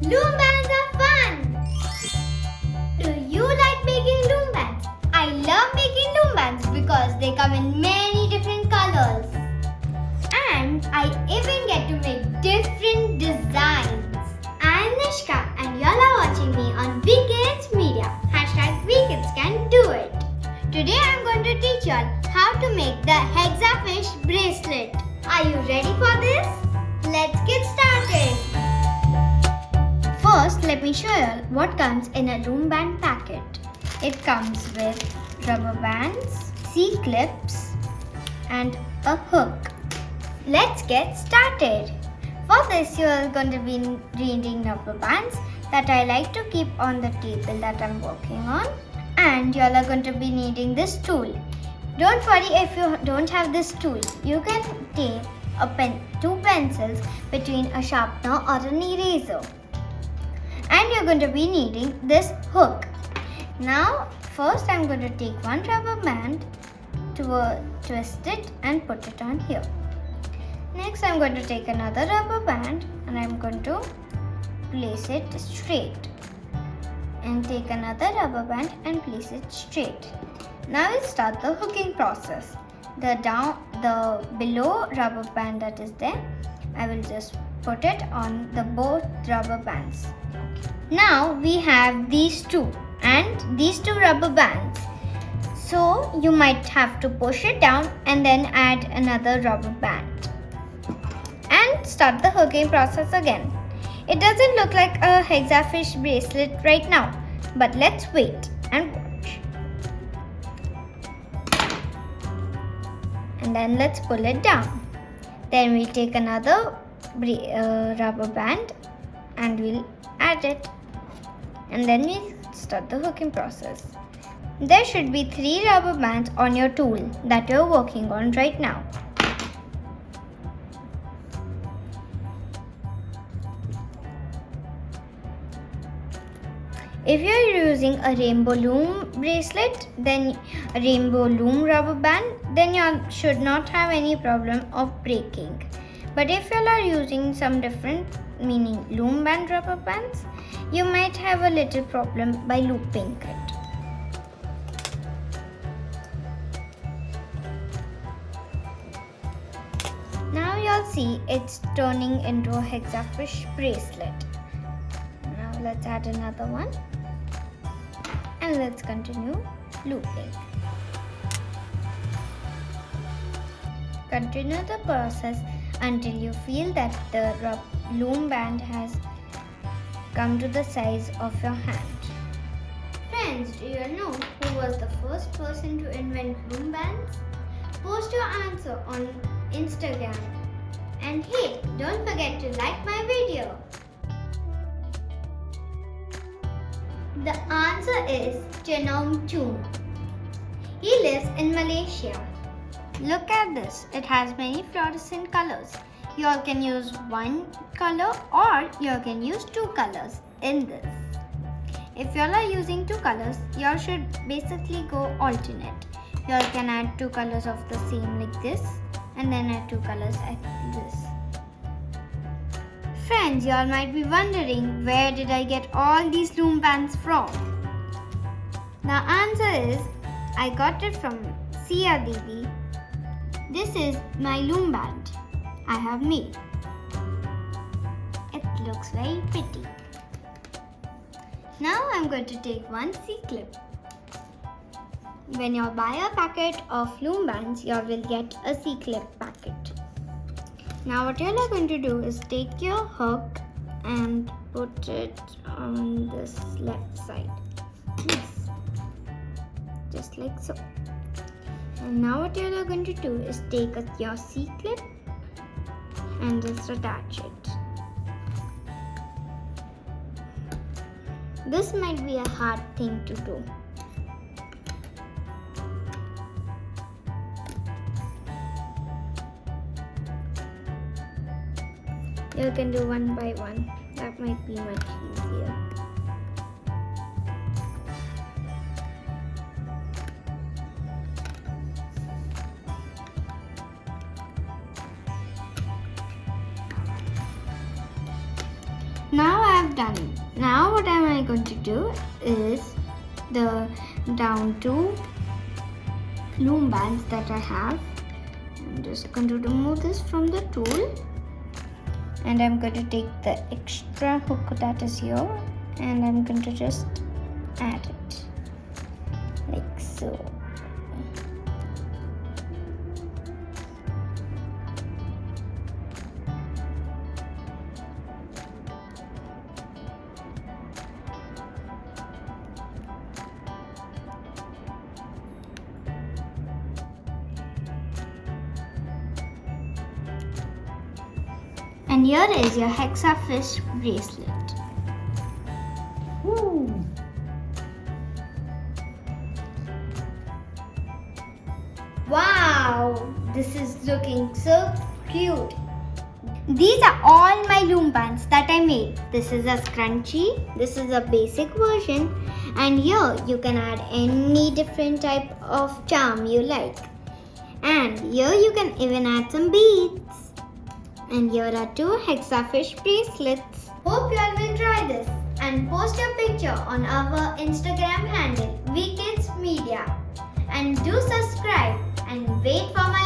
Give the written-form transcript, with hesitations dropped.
Loom bands are fun! Do you like making loom bands? I love making loom bands because they come in many different colors. And I even get to make different designs. I'm Nishka and y'all are watching me on WeKids Media. #WeKids can do it. Today I'm going to teach y'all how to make the Hexafish bracelet. Are you ready for this? Let's get started. First, let me show you what comes in a Loom Band packet. It comes with rubber bands, C-clips and a hook. Let's get started. For this, you are going to be needing rubber bands that I like to keep on the table that I'm working on. And you all are going to be needing this tool. Don't worry if you don't have this tool. You can take two pencils between a sharpener or an eraser. And you're going to be needing this hook. Now, first I'm going to take one rubber band, twist it and put it on here. Next, I'm going to take another rubber band and I'm going to place it straight. And take another rubber band and place it straight. Now we'll start the hooking process. The below rubber band that is there, I will just put it on the both rubber bands. Now we have these two and these two rubber bands. So you might have to push it down and then add another rubber band. And start the hooking process again. It doesn't look like a Hexafish bracelet right now, but let's wait and watch. And then let's pull it down. Then we'll take another rubber band and we'll add it. And then we'll start the hooking process. There should be 3 rubber bands on your tool that you're working on right now. If you're using a Rainbow Loom bracelet, then a Rainbow Loom rubber band, then you should not have any problem of breaking. But if you are using some different, meaning Loom Band rubber bands, you might have a little problem by looping it. Now you'll see it's turning into a Hexafish bracelet. Now let's add another one. And let's continue looping. Continue the process until you feel that the loom band has come to the size of your hand. Friends, do you know who was the first person to invent loom bands? Post your answer on Instagram. And hey, don't forget to like my video. The answer is Chenong Chun. He lives in Malaysia. Look at this. It has many fluorescent colors. You all can use one color or you all can use 2 colors in this. If you all are using 2 colors, you all should basically go alternate. You all can add 2 colors of the same like this and then add 2 colors like this. Friends, you all might be wondering, where did I get all these loom bands from? The answer is, I got it from Sia Devi. This is my loom band I have made. It looks very pretty. Now I'm going to take one C-clip. When you buy a packet of loom bands, you will get a C-clip packet. Now what you are going to do is take your hook and put it on this left side. Yes. Just like so. And now what you are going to do is take your C-clip and just attach it. This might be a hard thing to do. You can do one by one. That might be much easier. Now I I've done. Now what am I going to do is the down 2 loom bands that I have. I'm just going to remove this from the tool. And I'm going to take the extra hook that is here. And I'm going to just add it. Like so. And here is your Hexafish bracelet. Woo. Wow, this is looking so cute. These are all my loom bands that I made. This is a scrunchie, this is a basic version, and here you can add any different type of charm you like. And here you can even add some beads. And here are 2 Hexafish bracelets. Hope you all will try this and post your picture on our Instagram handle WeKids Media. And do subscribe and wait for my